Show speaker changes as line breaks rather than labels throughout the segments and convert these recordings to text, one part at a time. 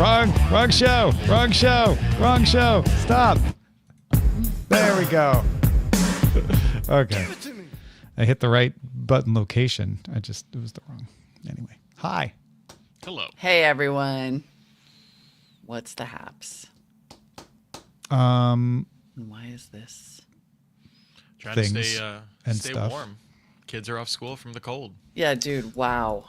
Wrong show. Wrong show. Stop. There we go. Okay. I hit the right button location. It was the wrong. Anyway. Hi.
Hello.
Hey, everyone. What's the haps?
Um.
And why is this?
Trying
Things
to
and
stay
stuff.
warm. Kids are off school from the cold.
Yeah, dude. Wow.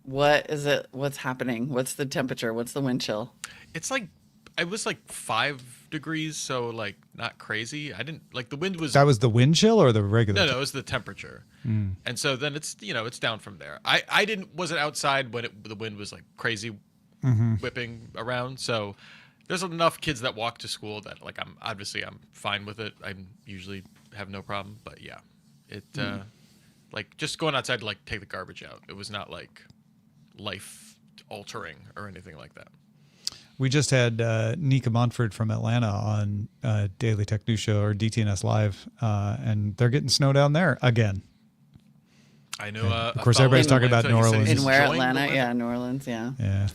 What is it? What's happening? What's the temperature? What's the wind chill?
It's like it was like 5 degrees, so like not crazy. I didn't like the wind was.
That was the wind chill or the regular?
No, it was the temperature. And so then it's it's down from there. I wasn't outside when the wind was like crazy whipping around. So there's enough kids that walk to school that like I'm fine with it. I usually have no problem. But yeah, it like just going outside to like take the garbage out. It was not like life altering or anything like that.
We just had Nika Montford from Atlanta on Daily Tech News Show or DTNS Live, and they're getting snow down there again.
I know.
Of course, everybody's talking about New Orleans.
In where? Atlanta? Yeah, New Orleans. Yeah.
Yeah.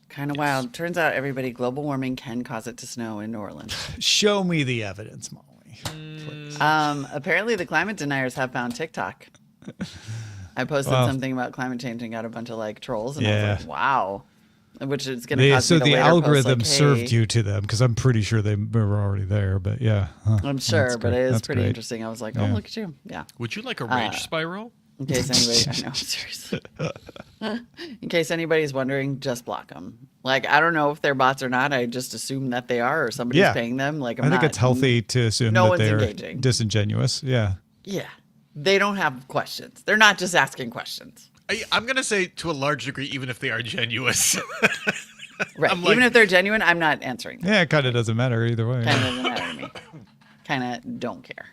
Kind of wild. Turns out everybody, global warming can cause it to snow in New Orleans.
Show me the evidence, Molly. Please.
Apparently, the climate deniers have found TikTok. I posted something about climate change and got a bunch of like trolls, and I was like, "Wow," which is going to cause me to
the
later
algorithm
post, like,
served
hey.
you to them because I'm pretty sure they were already there. But yeah,
I'm sure,
That's
but
great.
it is
That's
pretty
great.
interesting. I was like, "Oh,
Yeah.
look at you!" Yeah.
Would you like a rage spiral?
In case anybody, I know, seriously. In case anybody's wondering, just block them. Like, I don't know if they're bots or not. I just assume that they are, or somebody's
Yeah.
paying them. Like,
I think it's healthy to assume
no
that
one's
they're
engaging.
disingenuous. Yeah.
Yeah, they don't have questions. They're not just asking questions.
I'm gonna say to a large degree, even if they are genuine.
Right.
I'm like-
Even if they're genuine, I'm not answering them.
Yeah, it kind of doesn't matter either way.
Kind of doesn't matter to me. Kind of don't care.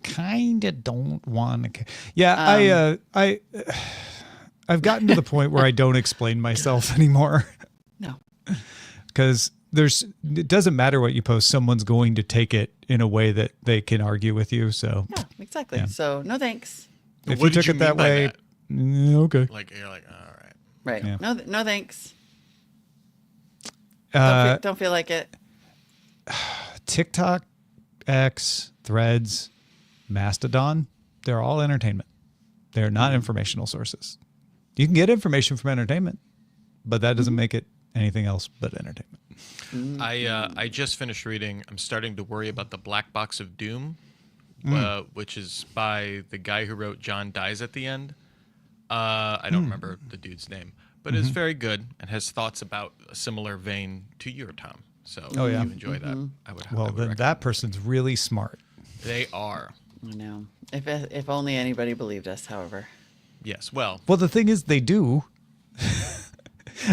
Kind of don't want to. Yeah, I've gotten to the point where I don't explain myself anymore
No.
because it doesn't matter what you post. Someone's going to take it in a way that they can argue with you. So
Yeah, exactly.
Yeah.
So no thanks.
if
What
you
did
took
you
it that
mean by
way,
that?
Okay.
Like you're like, all right.
Right.
Yeah.
No thanks.
Uh,
Don't feel like it.
TikTok, X, Threads, Mastodon, they're all entertainment. They're not informational sources. You can get information from entertainment, but that doesn't make it anything else but entertainment.
I just finished reading. I'm starting to worry about the Black Box of Doom, which is by the guy who wrote John Dies at the End. I don't remember the dude's name, but it's very good and has thoughts about a similar vein to your Tom. So if you enjoy that, I would.
Well,
I would
then
recommend
that person's really smart.
it. They are.
I know. If only anybody believed us, however.
Yes. Well,
Well, the thing is, they do.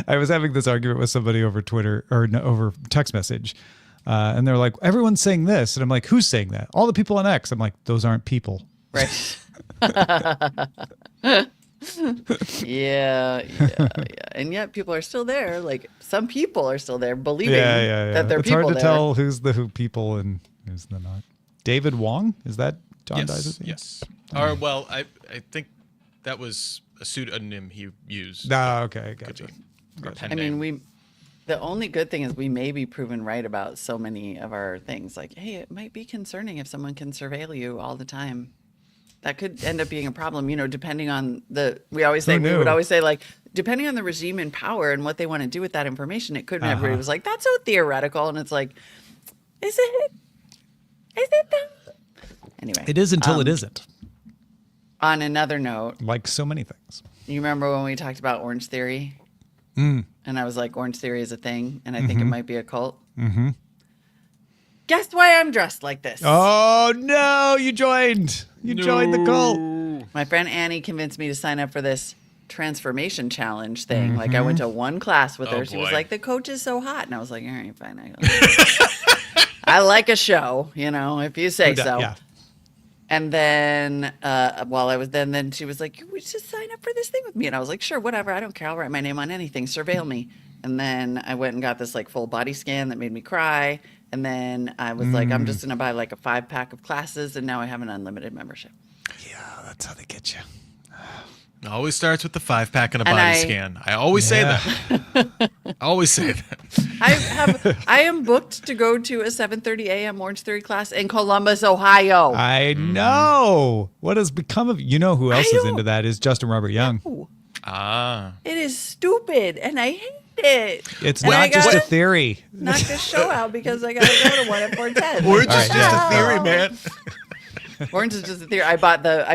I was having this argument with somebody over Twitter or no, over text message, and they're like, "Everyone's saying this," and I'm like, "Who's saying that?" All the people on X. I'm like, "Those aren't people."
Right. yeah. And yet people are still there. Like some people are still there believing that they're
It's
people
hard to
there.
tell who's the who people and who's the not. David Wong, is that John Dies?
yes. Or well, I think that was a pseudonym he used.
Ah, okay, gotcha.
Or a pen
I
name.
mean, the only good thing is we may be proven right about so many of our things. Like, hey, it might be concerning if someone can surveil you all the time. That could end up being a problem, depending on we would always say, like, depending on the regime in power and what they want to do with that information, it could, everybody was like, that's so theoretical. And it's like, is it? Is it though? Anyway.
It is until it isn't.
On another note,
Like so many things.
you remember when we talked about Orange Theory? And I was like, Orange Theory is a thing, and I think it might be a cult. Mm-hmm. Guess why I'm dressed like this?
Oh no, you joined. You joined the cult.
My friend Annie convinced me to sign up for this transformation challenge thing. Like I went to one class with her.
Oh,
She was
boy.
like, the coach is so hot. And I was like, all right, fine. I like a show, if you say so.
Yeah.
And then while I was then she was like, we should sign up for this thing with me. And I was like, sure, whatever. I don't care. I'll write my name on anything. Surveil me. And then I went and got this like full body scan that made me cry. And then I was like, I'm just going to buy like a 5-pack of classes. And now I have an unlimited membership.
Yeah, that's how they get you.
Always starts with the 5-pack and a
And
body scan. I always say
Yeah.
that. I always say that.
I am booked to go to a 7:30 a.m. Orange Theory class in Columbus, Ohio.
I know. What has become of you know who else is
don't
into that is Justin Robert Young.
Ah.
It is stupid, and I hate it.
It's
And I
not just a
gotta
theory.
knock this show out because I gotta go to one at 4:10.
Orange
All
is
right,
just
yeah.
a theory, man.
Orange is just a theory. I bought the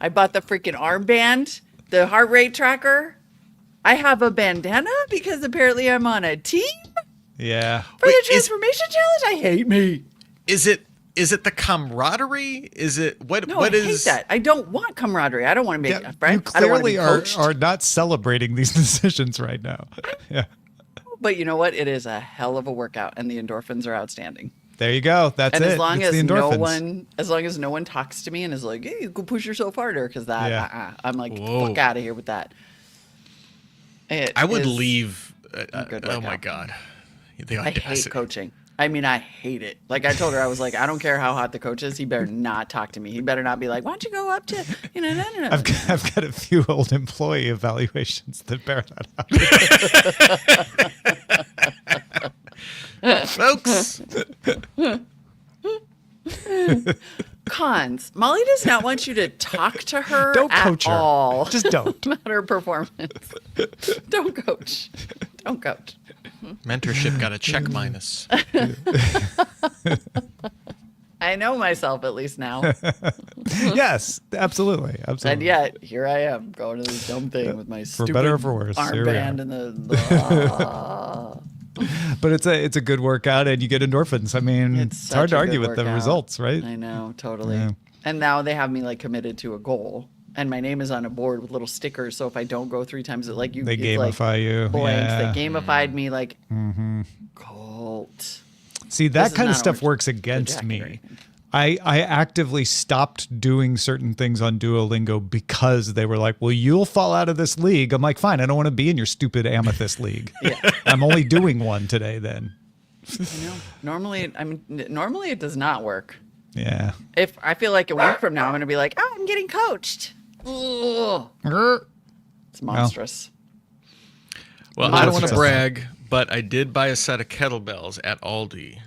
freaking armband, the heart rate tracker. I have a bandana because apparently I'm on a team
Yeah.
for
Wait,
the
is-
transformation challenge. I hate me.
Is it the camaraderie? Is it what
No,
what
I
is
hate that. I don't want camaraderie. I don't want to make a
You
friend. I don't want to
clearly
be
are,
coached.
are not celebrating these decisions right now. Yeah.
But you know what? It is a hell of a workout, and the endorphins are outstanding.
There you go. That's
And
it.
as long
It's the
as
endorphins.
no one talks to me and is like, "Hey, you can push yourself harder," because that,
Yeah.
I'm like,
Whoa.
fuck out of here with that.
I would
is-
leave.
good
Oh my
workout.
god. The
I hate
audacity.
coaching. I mean, I hate it. Like I told her, I was like, I don't care how hot the coach is. He better not talk to me. He better not be like, why don't you go up to, no.
I've got a few old employee evaluations that bear that out.
Folks.
Cons. Molly does not want you to talk to her
Don't
at
coach her.
all.
Just don't.
About her performance. Don't coach. Don't coach.
Mentorship got a check minus.
I know myself at least now.
Yes, absolutely.
And
Absolutely.
yet, here I am going to this dumb thing with my stupid
better or for worse, here we
armband
are.
and the.
But it's a good workout and you get endorphins. I mean, it's hard
such
to
a
argue
good
with the
workout.
results, right?
I know, totally.
Yeah.
And now they have me like committed to a goal, and my name is on a board with little stickers. So if I don't go 3 times, like
They
it's
gamify
like
you.
blanks.
Yeah.
They gamified me like cult.
See,
This
that
is
kind of
not
stuff
orange
works
or
against
jacket or
me.
anything.
I actively stopped doing certain things on Duolingo because they were like, well, you'll fall out of this league. I'm like, fine, I don't want to be in your stupid amethyst league.
Yeah.
I'm only doing one today then.
Normally it does not work.
Yeah.
If I feel like a week from now, I'm going to be like, oh, I'm getting coached. Ugh. It's monstrous.
Well,
Not
I don't want to
successful.
brag, but I did buy a set of kettlebells at Aldi.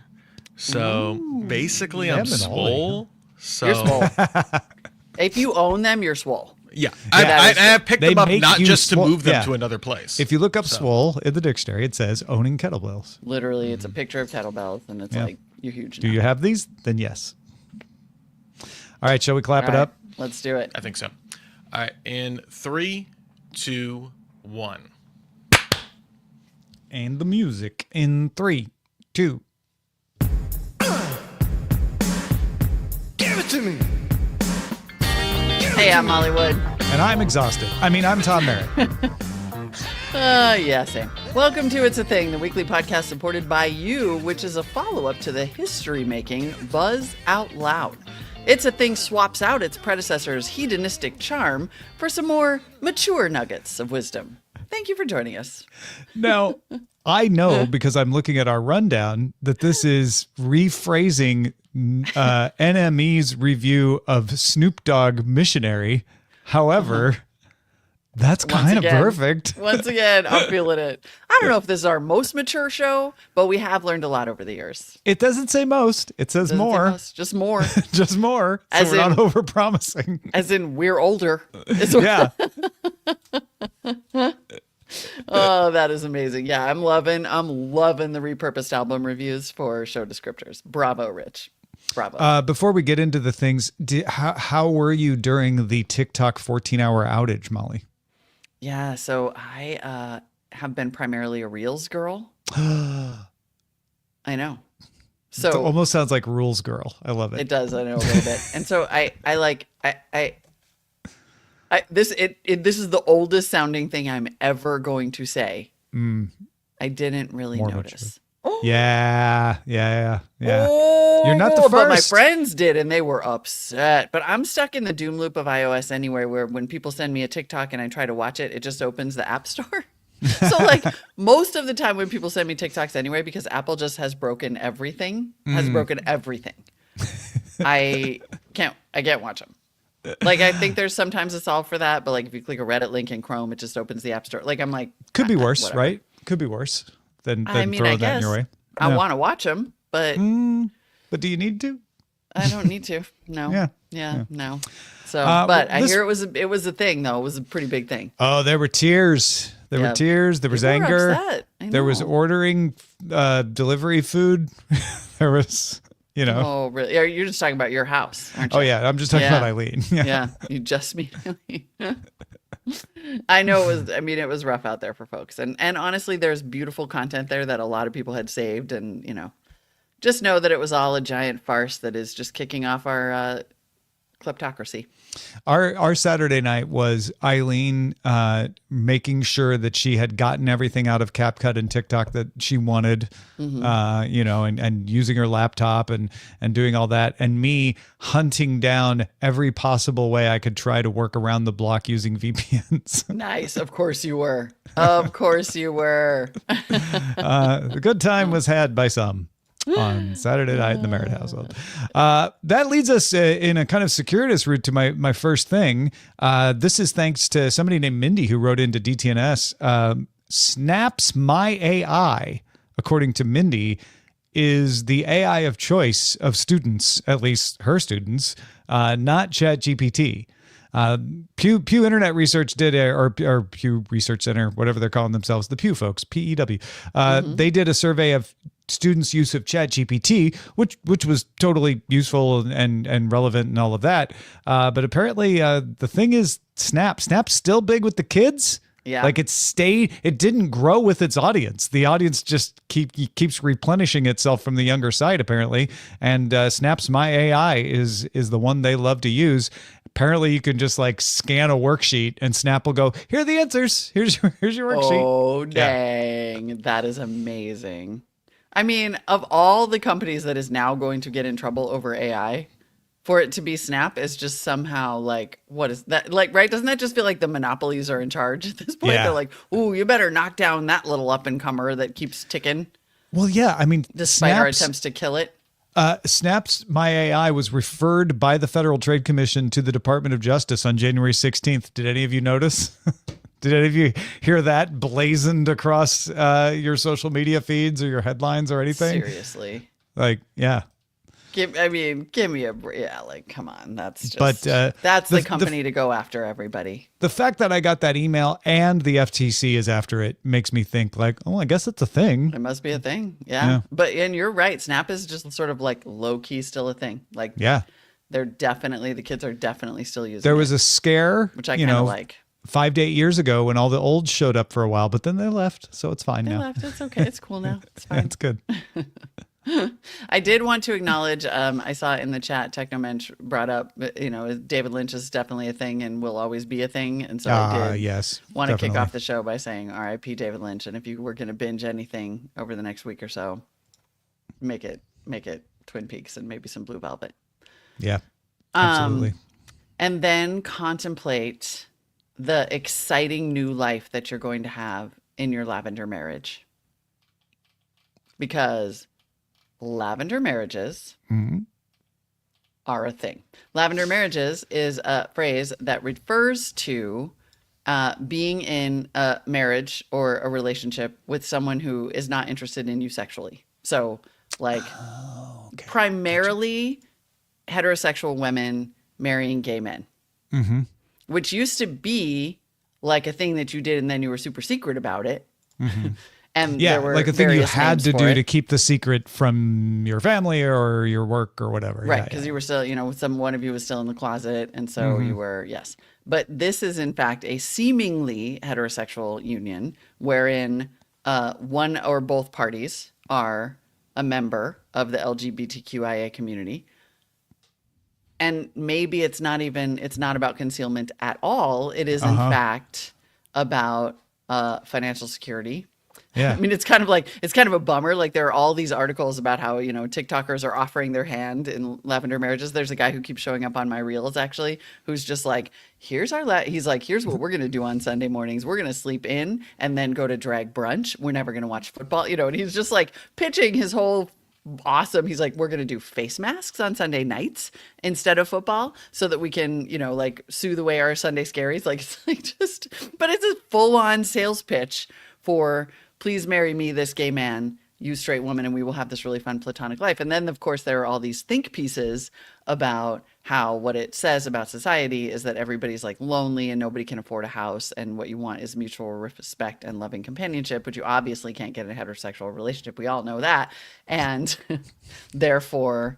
So basically,
They
I'm
have been Aldi,
swole. So
You're swole. If you own them, you're swole.
yeah,
That is
I picked
They
them up
make
not
you
just to
swole-
move them
yeah.
to another place.
If you look up
So-
swole in the dictionary, it says owning kettlebells.
Literally, it's a picture of kettlebells, and it's
Yeah.
like, you're huge
Do
now.
you have these? Then yes. All right, shall we clap
All
it
right,
up?
let's do it.
I think so. All right, in 3, 2, 1.
And the music in 3, 2.
Give it to me.
Hey, I'm Molly Wood.
And I'm exhausted. I mean, I'm Tom Merritt.
Yeah, same. Welcome to It's a Thing, the weekly podcast supported by you, which is a follow-up to the history-making Buzz Out Loud. It's a Thing swaps out its predecessor's hedonistic charm for some more mature nuggets of wisdom. Thank you for joining us.
Now, I know because I'm looking at our rundown that this is rephrasing NME's review of Snoop Dogg Missionary. However, that's
Once
kind of
again-
perfect.
Once again, I'm feeling it. I don't know if this is our most mature show, but we have learned a lot over the years.
It doesn't say most, it says
Doesn't say
more.
most, just more.
Just more. So
As
we're not
in-
over promising.
As in, we're older.
Yeah.
Oh, that is amazing. Yeah, I'm loving the repurposed album reviews for show descriptors. Bravo, Rich. Bravo.
Before we get into the things, how were you during the TikTok 14-hour outage, Molly?
Yeah, so I have been primarily a Reels girl. I know.
It
So
almost sounds like Rules Girl. I love it.
it does, I know, a little bit. And so this is the oldest sounding thing I'm ever going to say. I didn't really
More
notice.
Yeah.
Oh,
You're not the
But my
first.
friends did, and they were upset. But I'm stuck in the doom loop of iOS anyway, where when people send me a TikTok and I try to watch it, it just opens the App Store. So like most of the time when people send me TikToks anyway, because Apple just has broken everything, I can't watch them. Like, I think there's sometimes a solve for that, but like if you click a Reddit link in Chrome, it just opens the App Store. Like, I'm like,
Could be worse,
whatever.
right? Could be worse than
I mean,
throwing
I
that in
guess
your way.
I
Yeah.
want to watch them, but
But do you need to?
I don't need to. No.
Yeah.
No. So,
Well,
but I
this-
hear it was a thing though. It was a pretty big thing.
Oh, there were tears. There were
Yeah.
tears. There was
People were
anger.
upset. I
There was
know.
ordering delivery food. There was,
Oh, really? You're just talking about your house, aren't you?
Oh yeah, I'm just talking
Yeah.
about Eileen.
Yeah. You just mean I know it was rough out there for folks. And honestly, there's beautiful content there that a lot of people had saved, and just know that it was all a giant farce that is just kicking off our kleptocracy.
Our Saturday night was Eileen making sure that she had gotten everything out of CapCut and TikTok that she wanted, and using her laptop and doing all that, and me hunting down every possible way I could try to work around the block using VPNs.
Nice. Of course you were. Of course you were.
The good time was had by some on Saturday night in the Merritt household. That leads us in a kind of circuitous route to my first thing. This is thanks to somebody named Mindy who wrote into DTNS. Snaps My AI, according to Mindy, is the AI of choice of students, at least her students, not ChatGPT. Pew Internet Research did, or Pew Research Center, whatever they're calling themselves, the Pew folks, PEW. They did a survey of students' use of ChatGPT, which was totally useful and relevant and all of that. But apparently, the thing is, Snap's still big with the kids.
Yeah.
Like it didn't grow with its audience. The audience just keeps replenishing itself from the younger side, apparently. And Snap's My AI is the one they love to use. Apparently, you can just like scan a worksheet and Snap will go, here are the answers. Here's your worksheet.
Oh, dang. That is amazing. I mean, of all the companies that is now going to get in trouble over AI, for it to be Snap is just somehow like, what is that? Like, right? Doesn't that just feel like the monopolies are in charge at this point?
Yeah.
They're like, ooh, you better knock down that little up and comer that keeps ticking
Well, yeah. I mean,
despite our attempts to kill it.
Snap's My AI was referred by the Federal Trade Commission to the Department of Justice on January 16th. Did any of you notice? Did any of you hear that blazoned across your social media feeds or your headlines or anything?
Seriously.
Like, yeah.
Give me a, like, come on. That's just,
But,
that's
the-
the company to go after everybody.
The fact that I got that email and the FTC is after it makes me think like, oh, I guess it's a thing.
It must be a thing. Yeah.
Yeah.
But, and you're right. Snap is just sort of like low key still a thing. Like,
Yeah.
the kids are definitely still using
There
it,
was a scare,
which I kind of like.
5 to 8 years ago when all the olds showed up for a while, but then they left. So it's fine
They
now.
left. It's okay. It's cool now. It's
Yeah,
fine.
it's good.
I did want to acknowledge, I saw in the chat, Technomensch brought up, David Lynch is definitely a thing and will always be a thing. And so I did
Yes.
want to kick
definitely.
off the show by saying RIP David Lynch. And if you were going to binge anything over the next week or so, make it Twin Peaks and maybe some Blue Velvet.
Yeah. Absolutely.
And then contemplate the exciting new life that you're going to have in your lavender marriage. Because lavender marriages are a thing. Lavender marriages is a phrase that refers to being in a marriage or a relationship with someone who is not interested in you sexually. So, like, primarily heterosexual women marrying gay men, which used to be like a thing that you did and then you were super secret about it. And
Yeah,
there were
like a thing you
various
had
names
to
for
do
it.
to keep the secret from your family or your work or whatever.
Right,
Yeah,
because
yeah.
you were still, one of you was still in the closet, and so you were, yes. But this is, in fact, a seemingly heterosexual union wherein one or both parties are a member of the LGBTQIA community. And maybe it's not about concealment at all. It is, in fact, about financial security.
Yeah.
I mean, it's kind of a bummer. Like, there are all these articles about how, TikTokers are offering their hand in lavender marriages. There's a guy who keeps showing up on my reels, actually, who's just like, here's what we're going to do on Sunday mornings. We're going to sleep in and then go to drag brunch. We're never going to watch football, and he's just like pitching his whole awesome. He's like, we're going to do face masks on Sunday nights instead of football so that we can, like soothe away our Sunday scaries. Like, it's like but it's a full on sales pitch for please marry me, this gay man, you straight woman, and we will have this really fun platonic life. And then, of course, there are all these think pieces about how what it says about society is that everybody's like lonely and nobody can afford a house. And what you want is mutual respect and loving companionship, but you obviously can't get a heterosexual relationship. We all know that. And therefore,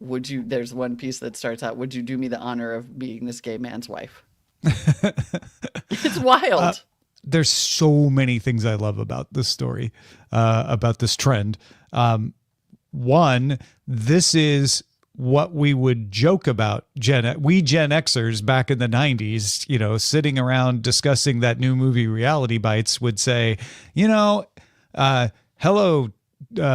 there's one piece that starts out, would you do me the honor of being this gay man's wife? It's wild.
There's so many things I love about this story, about this trend. One, this is what we would joke about, we Gen Xers back in the 90s, sitting around discussing that new movie Reality Bites would say, hello,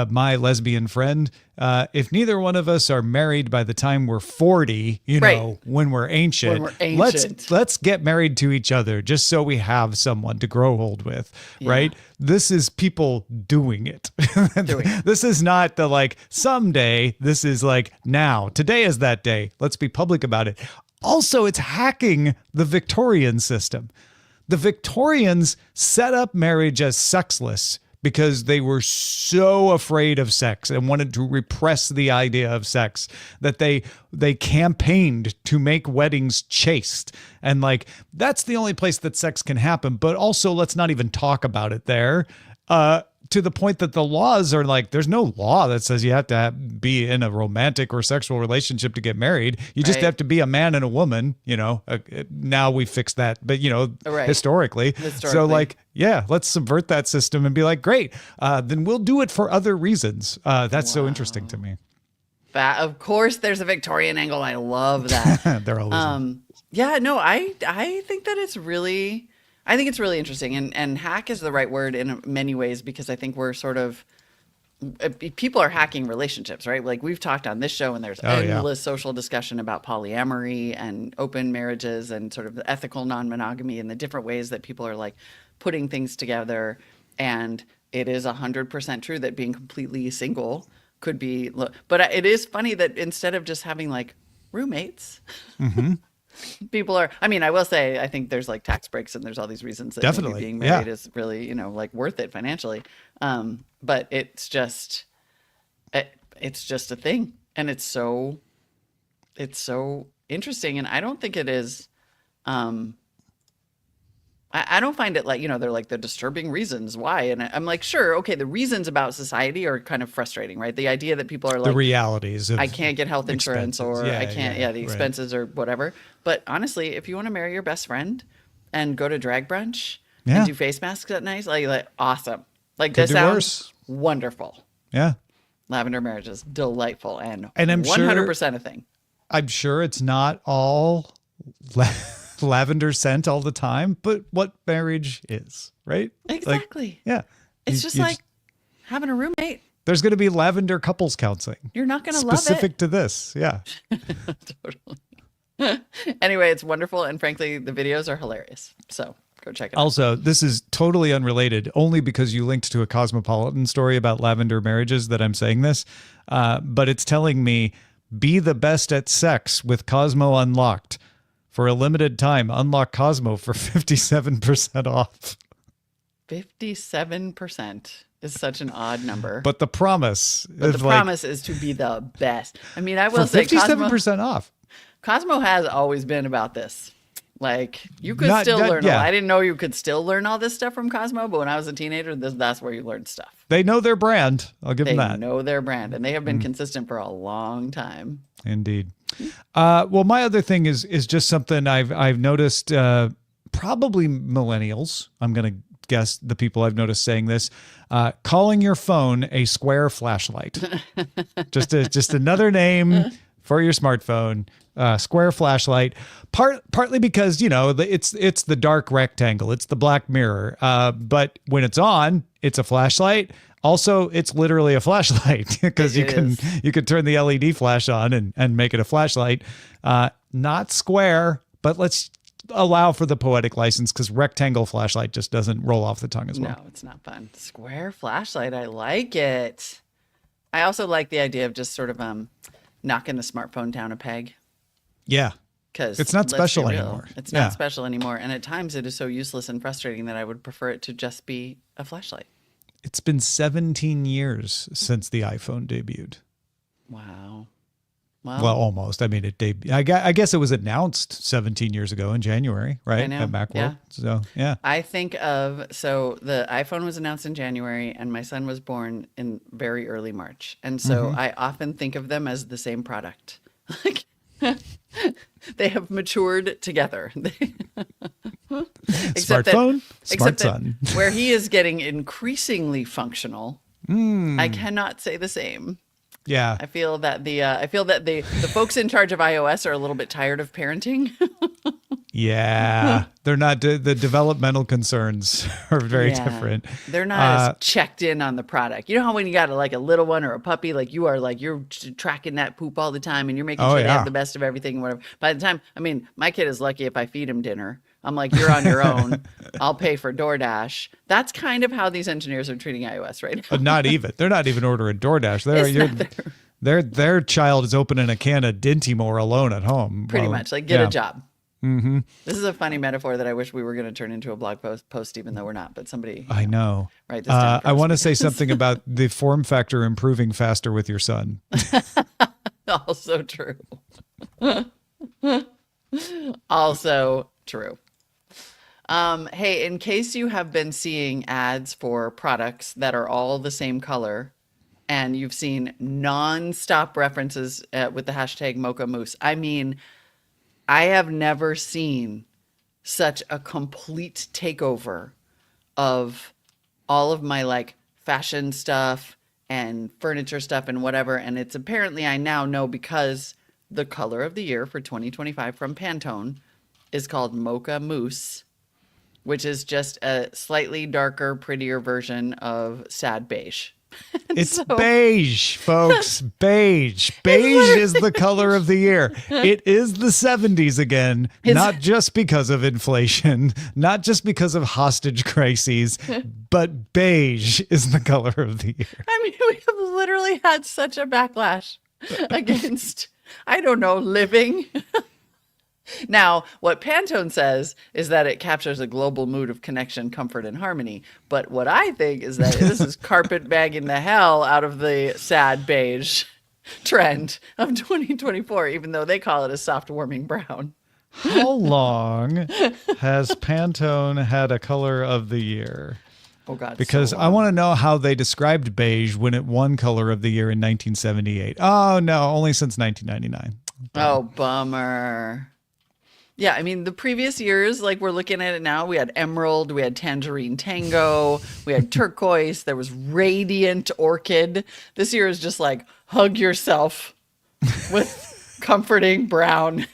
my lesbian friend. If neither one of us are married by the time we're 40,
Right.
when we're ancient, let's get married to each other just so we have someone to grow old with, right? This is people doing it. This is not the like someday. This is like now. Today is that day. Let's be public about it. Also, it's hacking the Victorian system. The Victorians set up marriage as sexless because they were so afraid of sex and wanted to repress the idea of sex that they campaigned to make weddings chaste. And like, that's the only place that sex can happen. But also, let's not even talk about it there. To the point that the laws are like, there's no law that says you have to be in a romantic or sexual relationship to get married. You just have to be a man and a woman, now we fixed that, but historically. So like, let's subvert that system and be like, great, then we'll do it for other reasons. That's so interesting to me.
Of course, there's a Victorian angle. I love that.
There always is.
I think that it's really interesting, and hack is the right word in many ways, because I think we're sort of, people are hacking relationships, right? Like we've talked on this show, and there's endless social discussion about polyamory and open marriages and sort of the ethical non-monogamy and the different ways that people are like putting things together. And it is 100% true that being completely single could be, but it is funny that instead of just having like roommates, people are, I will say, I think there's like tax breaks and there's all these reasons that maybe being married is really, like worth it financially. But it's just a thing. And it's so interesting. And I don't think it is, I don't find it like, they're like the disturbing reasons why. And I'm like, sure, okay, the reasons about society are kind of frustrating, right? The idea that people are like,
the realities of
I can't get health insurance, or I can't, the expenses or whatever. But honestly, if you want to marry your best friend and go to drag brunch and do face masks at night, like awesome. Like this sounds wonderful.
Yeah.
Lavender marriage is delightful and
I'm
100% a thing.
I'm sure it's not all lavender scent all the time, but what marriage is, right?
Exactly.
Like,
it's just like having a roommate.
There's going to be lavender couples counseling.
You're not going to love it.
Specific to this. Yeah.
Totally. Anyway, it's wonderful. And frankly, the videos are hilarious. So go check it out.
Also, this is totally unrelated, only because you linked to a Cosmopolitan story about lavender marriages that I'm saying this. But it's telling me, be the best at sex with Cosmo Unlocked. For a limited time, unlock Cosmo for 57% off.
57% is such an odd number.
But the promise
is to be the best. I will say
57% off.
Cosmo has always been about this. Like, you could still learn. I didn't know you could still learn all this stuff from Cosmo, but when I was a teenager, that's where you learned stuff.
They know their brand. I'll give them that.
They know their brand, and they have been consistent for a long time.
Indeed. Well, my other thing is just something I've noticed. Probably millennials. I'm going to guess the people I've noticed saying this. Calling your phone a square flashlight. just another name for your smartphone. Square flashlight, partly because it's the dark rectangle, it's the black mirror. But when it's on, it's a flashlight. Also, it's literally a flashlight because you can turn the LED flash on and make it a flashlight. Not square, but let's allow for the poetic license because rectangle flashlight just doesn't roll off the tongue as well.
No, it's not fun. Square flashlight, I like it. I also like the idea of just sort of knocking the smartphone down a peg.
Yeah.
Because
It's not special anymore.
It's
Yeah.
not special anymore. And at times it is so useless and frustrating that I would prefer it to just be a flashlight.
It's been 17 years since the iPhone debuted.
Wow.
Well, almost. I mean, it debuted. I guess it was announced 17 years ago in January, right?
I know,
At Macworld.
yeah.
So, yeah.
I think so the iPhone was announced in January and my son was born in very early March. And so I often think of them as the same product. Like they have matured together.
Smartphone, smart son.
Where he is getting increasingly functional, I cannot say the same.
Yeah.
I feel that the folks in charge of iOS are a little bit tired of parenting.
Yeah. They're not, the developmental concerns are very
Yeah.
different.
They're not as checked in on the product. You know how when you got like a little one or a puppy, like you're tracking that poop all the time and you're making
Oh,
sure they
yeah.
have the best of everything and whatever. By the time, I mean, my kid is lucky if I feed him dinner. I'm like, you're on your own. I'll pay for DoorDash. That's kind of how these engineers are treating iOS right now.
But not even. They're not even ordering DoorDash.
It's not
Their child is opening a can of Dinty-Moore alone at home.
Pretty
Well,
much like get
yeah.
a job. This is a funny metaphor that I wish we were going to turn into a blog post, even though we're not. But somebody,
I know.
write this down.
I want to say something about the form factor improving faster with your son.
Also true. Also true. Hey, in case you have been seeing ads for products that are all the same color, and you've seen non-stop references with the hashtag Mocha Mousse, I mean, I have never seen such a complete takeover of all of my like fashion stuff and furniture stuff and whatever. And it's apparently, I now know, because the color of the year for 2025 from Pantone is called Mocha Mousse, which is just a slightly darker, prettier version of sad beige.
It's beige, folks. Beige. Beige is the color of the year. It is the 70s again, not just because of inflation, not just because of hostage crises, but beige is the color of the year.
I mean, we have literally had such a backlash against, I don't know, living. Now, what Pantone says is that it captures a global mood of connection, comfort, and harmony. But what I think is that this is carpet bagging the hell out of the sad beige trend of 2024, even though they call it a soft warming brown.
How long has Pantone had a color of the year?
Oh, God.
Because I want to know how they described beige when it won color of the year in 1978. Oh, no, only since 1999.
Oh, bummer. Yeah, I mean, the previous years, like we're looking at it now, we had emerald, we had tangerine tango, we had turquoise, there was radiant orchid. This year is just like hug yourself with comforting brown.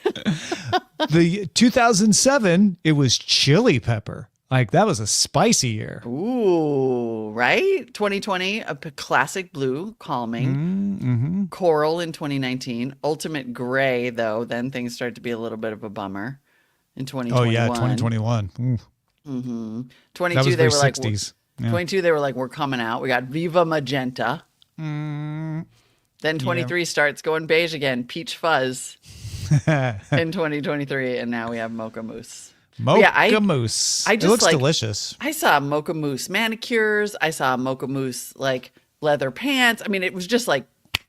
The 2007, it was chili pepper. Like that was a spicy year.
Ooh, right? 2020, a classic blue, calming. Coral in 2019. Ultimate gray, though, then things start to be a little bit of a bummer in 2021.
Oh, yeah, 2021. Ooh.
22,
That was
they
their
were like,
60s. Yeah.
22, they were like, we're coming out. We got Viva Magenta. Then 23 starts going beige again, Peach Fuzz in 2023. And now we have Mocha Mousse.
Mocha Mousse.
I
It
just
looks
like,
delicious.
I saw Mocha Mousse manicures. I saw Mocha Mousse like leather pants. I mean, it was just like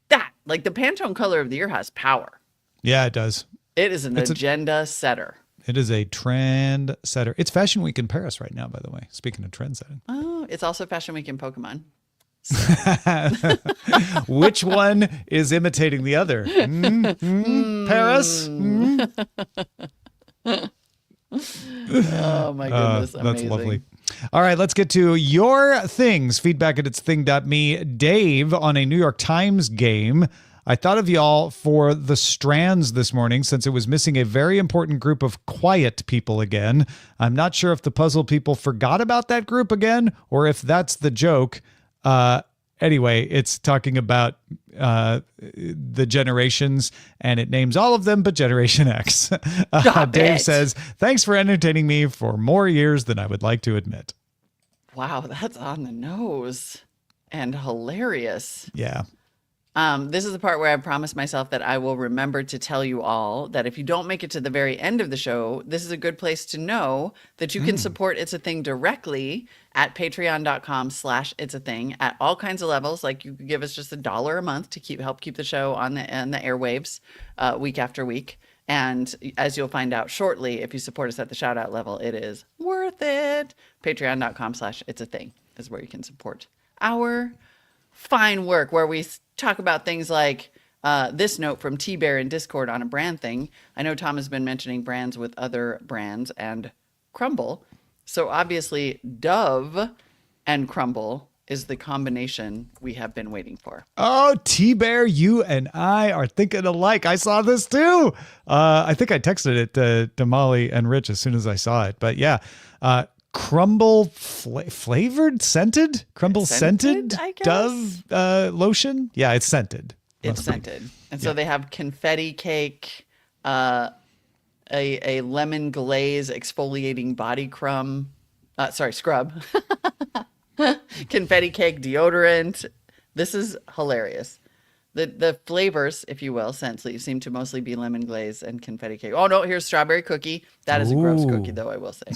that. Like the Pantone color of the year has power.
Yeah, it does.
It is an agenda setter.
It is a trend setter. It's Fashion Week in Paris right now, by the way. Speaking of trend setting.
Oh, it's also Fashion Week in Pokemon.
Which one is imitating the other? Paris?
Oh my goodness,
That's
amazing.
lovely. All right, let's get to your things. Feedback at itsthing.me. Dave on a New York Times game. I thought of y'all for the Strands this morning since it was missing a very important group of quiet people again. I'm not sure if the puzzle people forgot about that group again or if that's the joke. Anyway, it's talking about the generations, and it names all of them but Generation X. Dave says, thanks for entertaining me for more years than I would like to admit.
Wow, that's on the nose and hilarious.
Yeah.
This is the part where I promised myself that I will remember to tell you all that if you don't make it to the very end of the show, this is a good place to know that you can support It's a Thing directly at patreon.com/It's a Thing at all kinds of levels. Like you could give us just $1 a month to help keep the show on the airwaves week after week. And as you'll find out shortly, if you support us at the shout out level, it is worth it. Patreon.com/It's a Thing is where you can support our fine work, where we talk about things like this note from T-Bear in Discord on a brand thing. I know Tom has been mentioning brands with other brands and Crumble. So obviously Dove and Crumble is the combination we have been waiting for.
Oh, T-Bear, you and I are thinking alike. I saw this too. I think I texted it to Molly and Rich as soon as I saw it. But yeah, Crumble flavored, scented? Crumble scented
I guess?
Dove lotion? Yeah, it's scented.
It's scented. And so they have confetti cake, a lemon glaze exfoliating body scrub, confetti cake deodorant. This is hilarious. The flavors, if you will, scents seem to mostly be lemon glaze and confetti cake. Oh no, here's strawberry cookie. That is a gross cookie though, I will say.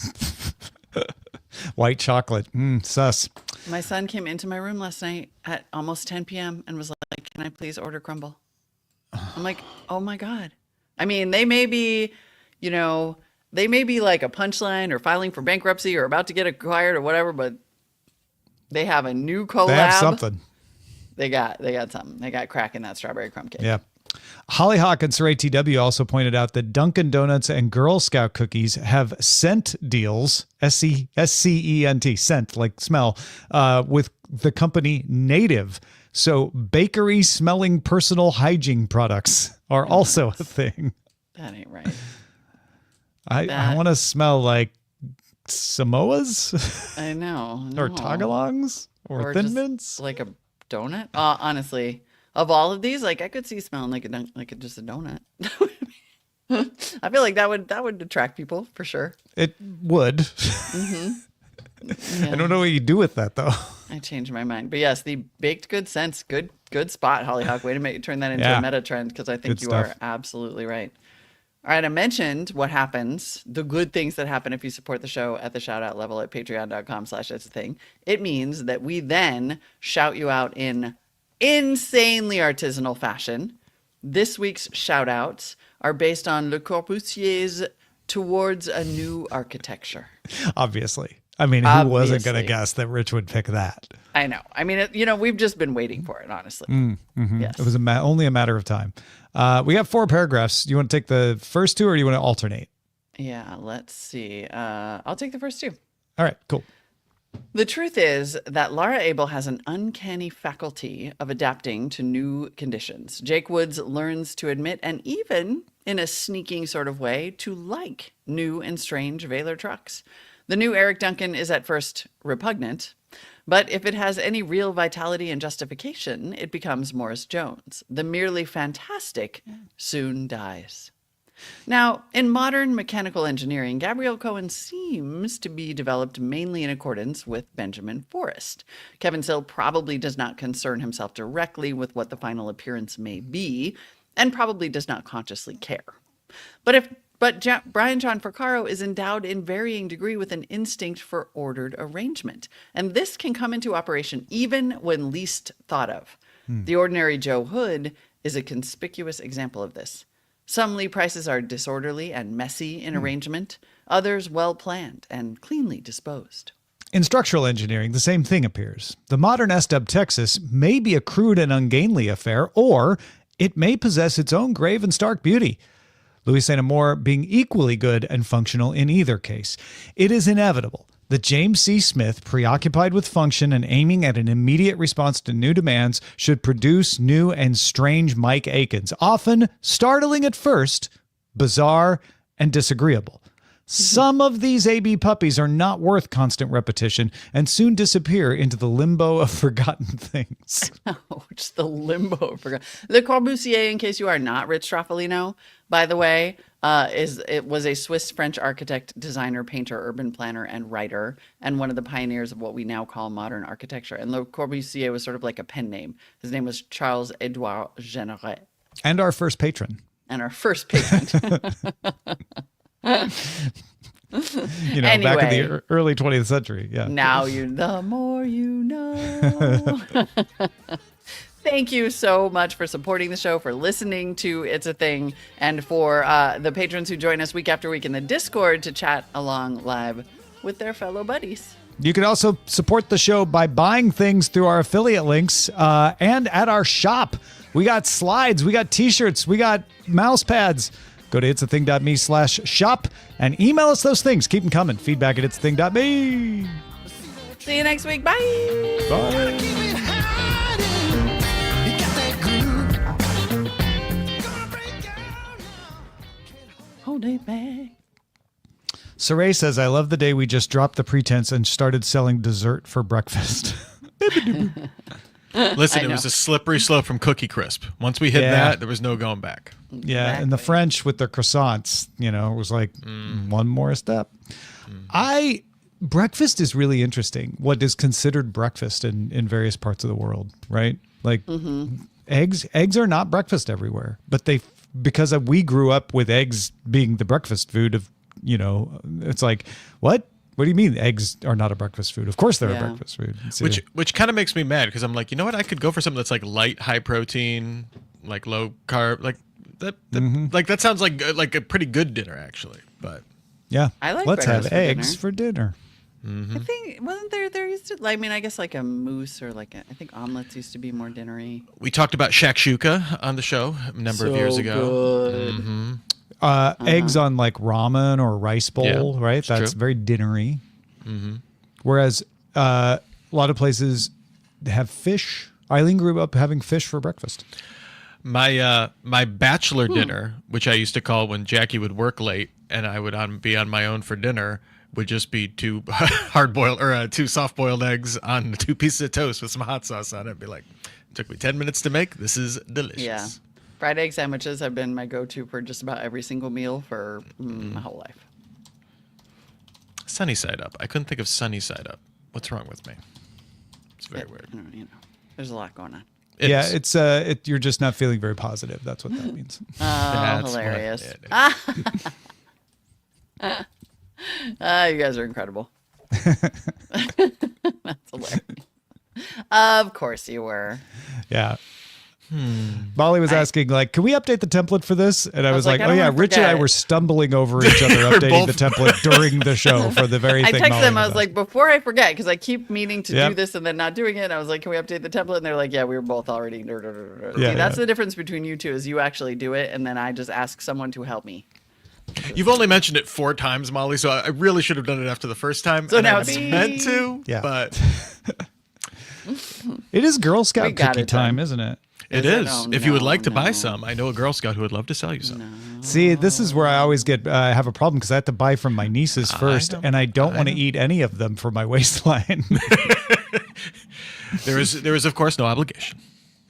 White chocolate. Sus.
My son came into my room last night at almost 10 p.m. and was like, "Can I please order Crumble?" I'm like, "Oh my God." I mean, they may be, they may be like a punchline or filing for bankruptcy or about to get acquired or whatever, but they have a new collab.
They have something.
They got something. They got crack in that strawberry crumb cake.
Yeah. Hollyhock and Saray TW also pointed out that Dunkin' Donuts and Girl Scout cookies have scent deals, SCENT, scent, like smell, with the company Native. So bakery smelling personal hygiene products are also a thing.
That ain't right.
I want to smell like Samoas
I know.
or
no.
Tagalongs or Thin
just
Mints.
like a donut. Honestly, of all of these, like I could see smelling like just a donut. I feel like that would attract people for sure.
It would.
Yeah.
I don't know what you do with that though.
I changed my mind, but yes, the baked good scents, good spot, Hollyhock. Way to turn that into a meta trend, because I think
Good
you
stuff.
are absolutely right. All right, I mentioned what happens, the good things that happen if you support the show at the shout out level at patreon.com/It's a Thing. It means that we then shout you out in insanely artisanal fashion. This week's shout outs are based on Le Corbusier's Towards a New Architecture.
Obviously. I mean, who wasn't going to
Obviously.
guess that Rich would pick that?
I know. I mean, we've just been waiting for it, honestly. Yes.
It was only a matter of time. We got 4 paragraphs. Do you want to take the first 2 or do you want to alternate?
Yeah, let's see. I'll take the first 2.
All right, cool.
The truth is that Laura Abel has an uncanny faculty of adapting to new conditions. Jake Woods learns to admit, and even in a sneaking sort of way, to like new and strange Vayler trucks. The new Eric Duncan is at first repugnant, but if it has any real vitality and justification, it becomes Morris Jones. The merely fantastic soon dies. Now, in modern mechanical engineering, Gabrielle Cohen seems to be developed mainly in accordance with Benjamin Forrest. Kevin Sill probably does not concern himself directly with what the final appearance may be, and probably does not consciously care. But Brian John Porcaro is endowed in varying degree with an instinct for ordered arrangement, and this can come into operation even when least thought of. The ordinary Joe Hood is a conspicuous example of this. Some Lee Prices are disorderly and messy in arrangement, others well-planned and cleanly disposed.
In structural engineering, the same thing appears. The modern SW Texas may be a crude and ungainly affair, or it may possess its own grave and stark beauty. Louis St. Amour being equally good and functional in either case. It is inevitable that James C. Smith, preoccupied with function and aiming at an immediate response to new demands, should produce new and strange Mike Akins, often startling at first, bizarre, and disagreeable. Some of these AB puppies are not worth constant repetition and soon disappear into the limbo of forgotten things.
Which the limbo forgot. Le Corbusier, in case you are not Rich Straffolino, by the way, it was a Swiss-French architect, designer, painter, urban planner, and writer, and one of the pioneers of what we now call modern architecture. And Le Corbusier was sort of like a pen name. His name was Charles Edouard Jeanneret.
And our first patron.
And our first patron.
You know, back in
Anyway.
the early 20th century. Yeah.
Now the more you know. Thank you so much for supporting the show, for listening to It's a Thing, and for the patrons who join us week after week in the Discord to chat along live with their fellow buddies.
You can also support the show by buying things through our affiliate links and at our shop. We got slides, we got t-shirts, we got mouse pads. Go to it'sathing.me/shop and email us those things. Keep them coming. Feedback at it'sathing.me.
See you next week. Bye.
Bye.
Keep it hiding. You got that groove. Gonna break out.
Hold it back.
Saray says, I love the day we just dropped the pretense and started selling dessert for breakfast.
Listen,
I
it
know.
was a slippery slope from Cookie Crisp. Once we hit
Yeah.
that, there was no going back.
Yeah, and the
Exactly.
French with their croissants, you know, it was like one more step. Breakfast is really interesting. What is considered breakfast in various parts of the world, right? Like eggs are not breakfast everywhere, but because we grew up with eggs being the breakfast food of, you know, it's like, what? What do you mean eggs are not a breakfast food? Of course they're a
Yeah.
breakfast food. It's
Which kind of makes me mad because I'm like, you know what? I could go for something that's like light, high protein, like low carb, like that. Like that sounds like a pretty good dinner actually. But
yeah.
I like
Let's have
breakfast for
eggs
dinner.
for dinner.
I think, wasn't there used to, I mean, I guess like a mousse or like I think omelets used to be more dinnery.
we talked about shakshuka on the show a number of years ago.
Good.
Eggs on like ramen or rice bowl,
Yeah,
right?
it's
That's
true.
very dinnery. Whereas a lot of places have fish. Eileen grew up having fish for breakfast.
My bachelor dinner, which I used to call when Jackie would work late and I would be on my own for dinner, would just be two two soft boiled eggs on 2 pieces of toast with some hot sauce on it. Be like, took me 10 minutes to make. This is delicious.
Yeah. Fried egg sandwiches have been my go-to for just about every single meal for my whole life.
Sunny side up. I couldn't think of sunny side up. What's wrong with me? It's very weird.
You know, there's a lot going on.
It
yeah,
is.
it's you're just not feeling very positive. That's what that means.
Oh,
That's what
hilarious.
it is.
You guys are incredible. That's hilarious. Of course you were.
Yeah. Molly was asking, like, can we update the template for this? And I was like,
I
oh,
don't
yeah,
wanna
Rich and I
forget.
were stumbling over each other updating the
both-
template during the show for the very
I
thing.
texted
Molly
them. I was
asked.
like, before I forget, because I keep meaning to
Yep.
do this and then not doing it. And I was like, can we update the template? And they're like, yeah, we were both already. See,
Yeah,
that's
yeah.
the difference between you two is you actually do it, and then I just ask someone to help me.
You've only mentioned it 4 times, Molly, so I really should have done it after the first time.
So
and
now
I
it's-
meant to,
Yeah.
but
it is Girl
We
Scout
got
cookie
it done.
time, isn't it?
it
Is it?
is.
Oh,
If you would
no,
like to
no.
buy some, I know a Girl Scout who would love to sell you some.
See, this is where I always get have a problem because I have to buy from my nieces first,
know.
and I don't
I
want to
know.
eat any of them for my waistline.
There is of course no obligation.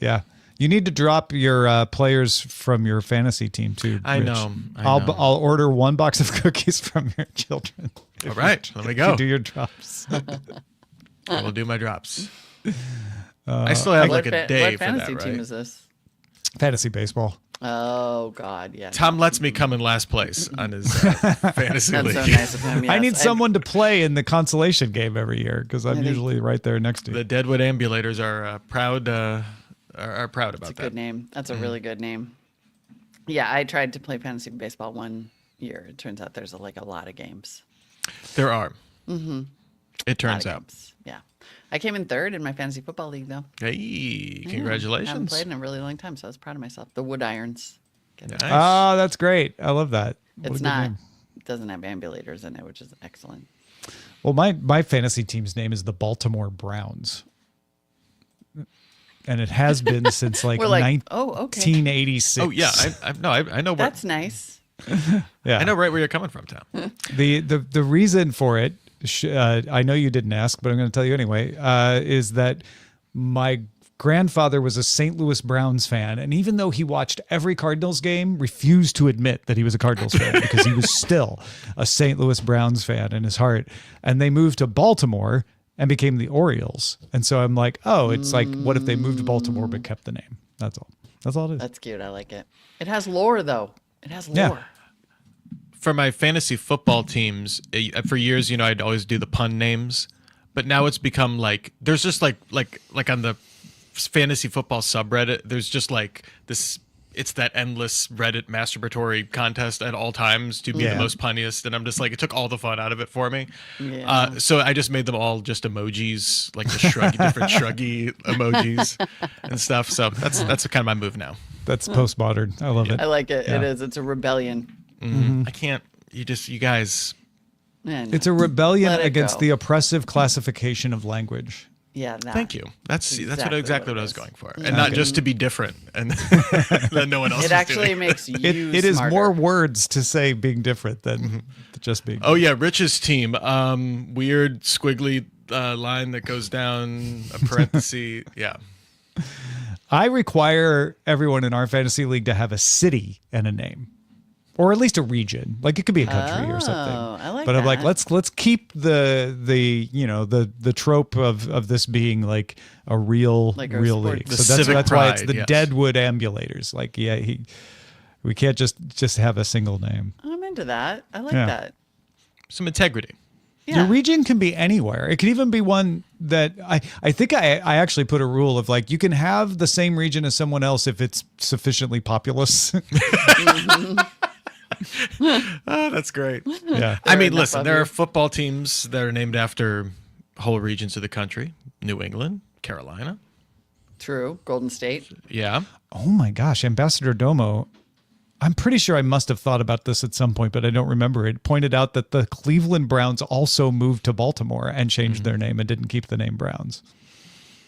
Yeah. You need to drop your players from your fantasy team too.
I
Rich.
know, I
I'll
know.
I'll order 1 box of cookies from your children.
All right, let me
If
go.
you do your drops.
I will do my drops. I still have like a day
what
for
fantasy
that,
team
right?
is this?
Fantasy baseball.
Oh God, yeah.
Tom lets me come in last place on his fantasy
That's
league.
so nice of him.
I
yes.
need someone to play in the consolation game every year because I'm
think-
usually right there next to you.
The Deadwood Ambulators are proud. Are proud about
That's a
that.
good name. That's a
Mm-hmm.
really good name. Yeah, I tried to play fantasy baseball one year. It turns out there's a lot of games.
There are. Mm-hmm. It
A lot
turns
of
out.
games. Yeah, I came in third in my fantasy football league though.
Hey,
I haven't
congratulations!
played in a really long time, so I was proud of myself. The Wood Irons. Get it?
Nice.
Oh, that's great. I love that. What a
It's
good
not.
name.
It doesn't have ambulators in it, which is excellent.
Well, my fantasy team's name is the Baltimore Browns. And it has been since like
We're like, oh, okay.
1986.
Oh yeah, I know. I know.
That's nice.
Yeah.
I know right where you're coming from, Tom.
The reason for it, I know you didn't ask, but I'm going to tell you anyway, is that my grandfather was a St. Louis Browns fan, and even though he watched every Cardinals game, refused to admit that he was a Cardinals fan because he was still a St. Louis Browns fan in his heart. And they moved to Baltimore and became the Orioles. And so I'm like, oh, it's like, what if they moved to Baltimore but kept the name? That's all. That's all it is.
That's cute. I like it. It has lore, though. It has lore.
Yeah.
For my fantasy football teams, for years, I'd always do the pun names, but now it's become like there's just like on the fantasy football subreddit, there's just like this. It's that endless Reddit masturbatory contest at all times to be the most punniest, and I'm just like, it took all the fun out of it for me.
Yeah.
So I just made them all just emojis, like the shruggy, different shruggy emojis and stuff. So that's kind of my move now.
That's postmodern. I love it.
I like it.
Yeah.
It is. It's a rebellion.
I can't. You guys.
Man,
It's a rebellion
Let it
against
go.
the oppressive classification of language.
yeah. That.
Thank you. That's exactly what I was
is.
going for, and not just to be different and that no one else.
It
is
actually
doing.
makes you.
It is
smarter.
more words to say being different than just being.
Oh yeah, Rich's team. Weird squiggly line that goes down a parenthesis. Yeah.
I require everyone in our fantasy league to have a city and a name, or at least a region. Like it could be a country or something.
I like
but I'm like,
that.
let's keep the trope of this being like a real
Like a
real
sport-
league.
The
So that's
civic
why it's
pride,
the
yes.
Deadwood Ambulators. Like we can't just have a single name.
I'm into that. I like
Yeah.
that.
Some integrity.
Yeah.
Your region can be anywhere. It could even be one that I think I actually put a rule of like you can have the same region as someone else if it's sufficiently populous.
Oh, that's great.
Yeah.
I mean,
enough
listen,
of
there
you.
are football teams that are named after whole regions of the country: New England, Carolina.
True. Golden State.
Yeah.
Oh my gosh, Ambassador Domo. I'm pretty sure I must have thought about this at some point, but I don't remember. It pointed out that the Cleveland Browns also moved to Baltimore and changed their name and didn't keep the name Browns.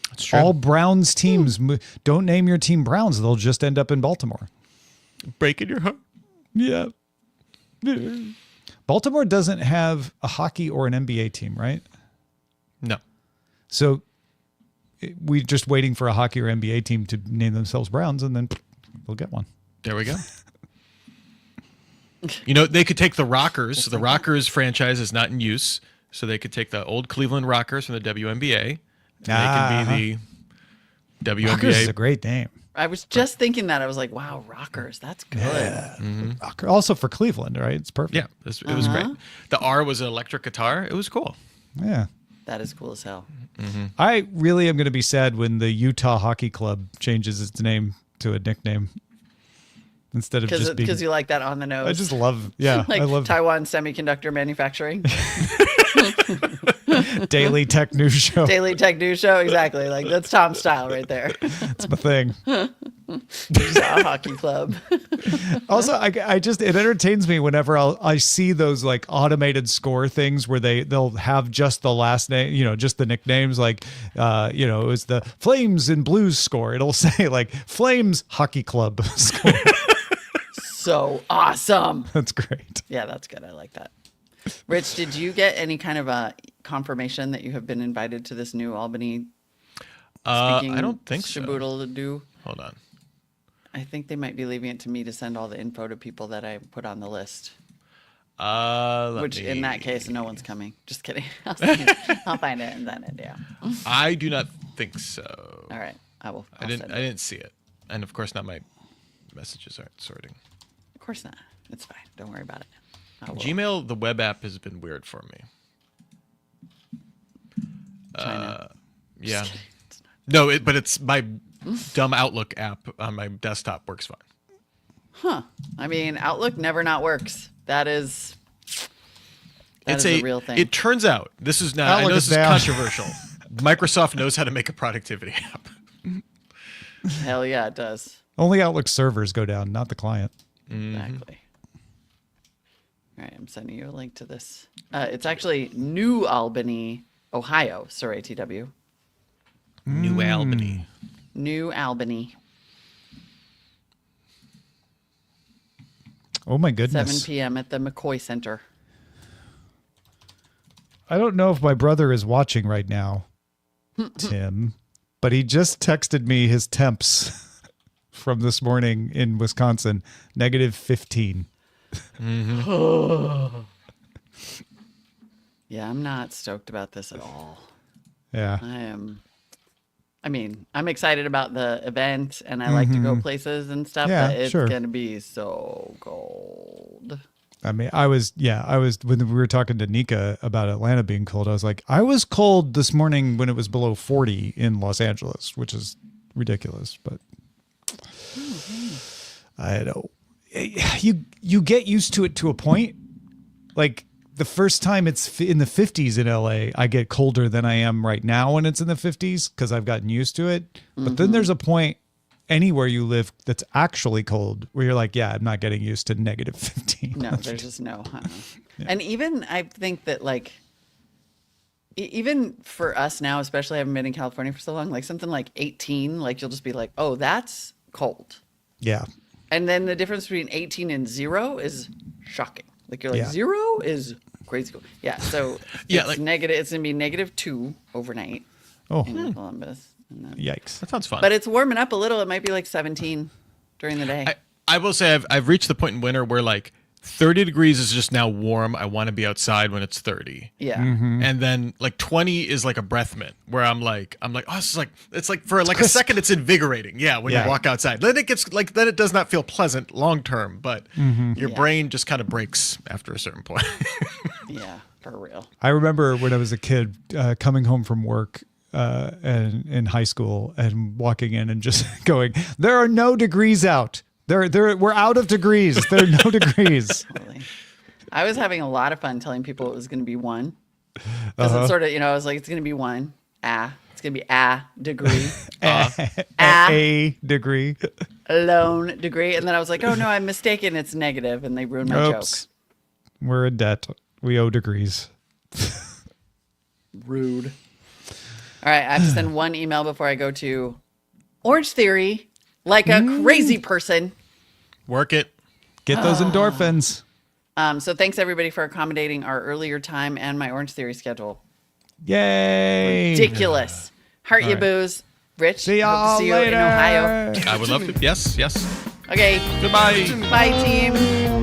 That's true.
All Browns teams don't name your team Browns; they'll just end up in Baltimore.
breaking your heart.
Yeah. Baltimore doesn't have a hockey or an NBA team, right?
No.
So we're just waiting for a hockey or NBA team to name themselves Browns, and then we'll get one.
There we go. They could take the Rockers. The Rockers franchise is not in use, so they could take the old Cleveland Rockers from the WNBA. And they can be the WNBA.
Rockers is a great name.
I was just thinking that. I was like, wow, rockers. That's good.
Rocker. Also for Cleveland, right? It's perfect.
Yeah, it was great. The R was an electric guitar. It was cool.
Yeah.
That is cool as hell.
I really am going to be sad when the Utah Hockey Club changes its name to a nickname instead of just being.
Because you like that on the nose.
I just love, yeah,
like
I love
Taiwan Semiconductor Manufacturing.
Daily Tech News Show.
Daily Tech News Show. Exactly. Like that's Tom's style right there.
It's my thing.
Utah Hockey Club.
Also, I just it entertains me whenever I see those like automated score things where they'll have just the last name, just the nicknames. Like, it was the Flames and Blues score. It'll say like Flames Hockey Club score.
So awesome.
That's great.
Yeah, that's good. I like that. Rich, did you get any kind of a confirmation that you have been invited to this new Albany speaking
I don't think so.
shaboodle to do?
Hold on.
I think they might be leaving it to me to send all the info to people that I put on the list. Which in that case, no one's coming. Just kidding. I'll find it and send it. Yeah.
I do not think so.
All right. I'll
I
send it.
didn't see it, and of course, not my messages aren't sorting.
Of course not. It's fine. Don't worry about it. I will.
Gmail, the web app, has been weird for me.
China.
Yeah. No, but it's my dumb Outlook app on my desktop works fine.
I mean, Outlook never not works. That is a real thing.
It turns out this is not. I
Outlook
know
is
this is
down.
controversial. Microsoft knows how to make a productivity app.
Hell yeah, it does.
Only Outlook servers go down, not the client.
Exactly. All right, I'm sending you a link to this. It's actually New Albany, Ohio, Sir ATW.
New Albany.
New Albany.
Oh my
7
goodness.
p.m. at the McCoy Center.
I don't know if my brother is watching right now, Tim, but he just texted me his temps from this morning in Wisconsin, -15.
Yeah, I'm not stoked about this at all.
Yeah.
I'm excited about the event and I like to go places and stuff,
Yeah,
but it's
sure.
going to be so cold.
I mean, I was, when we were talking to Nika about Atlanta being cold, I was like, I was cold this morning when it was below 40 in Los Angeles, which is ridiculous, but I don't, you get used to it to a point. Like the first time it's in the 50s in LA, I get colder than I am right now when it's in the 50s because I've gotten used to it. But then there's a point anywhere you live that's actually cold where you're like, yeah, I'm not getting used to -15.
No, there's just no. And even I think that like, even for us now, especially having been in California for so long, like something like 18, like you'll just be like, oh, that's cold.
Yeah.
And then the difference between 18 and 0 is shocking. Like you're like,
Yeah.
0 is crazy cool. Yeah. So
Yeah,
it's
like-
negative. It's gonna be -2 overnight
Oh,
in Columbus. And then,
yikes.
That sounds fun.
but it's warming up a little. It might be like 17 during the day.
I will say I've reached the point in winter where like 30 degrees is just now warm. I want to be outside when it's 30.
Yeah.
And then like 20 is like a breath mint where I'm like, oh, it's like for like a second, it's invigorating. Yeah. When
Yeah.
you walk outside, then it does not feel pleasant long-term, but your brain just kind of breaks after a certain point.
Yeah. For real.
I remember when I was a kid coming home from work and in high school and walking in and just going, there are no degrees out. We're out of degrees. There are no degrees.
Totally. I was having a lot of fun telling people it was going to be 1. Because it's sort of, I was like, it's going to be 1. It's going to be a degree.
A degree.
Alone degree. And then I was like, oh no, I'm mistaken. It's negative. And they ruined my
Oops. We're in debt. We owe degrees.
joke. Rude. All right. I have to send one email before I go to Orange Theory, like a crazy person.
Work it.
Get those endorphins.
So thanks everybody for accommodating our earlier time and my Orange Theory schedule.
Yay.
Ridiculous. Heart you
right.
booze. Rich,
See
hope to
y'all
see you
later.
in Ohio.
I would love to. Yes.
Okay.
Goodbye.
Bye, team.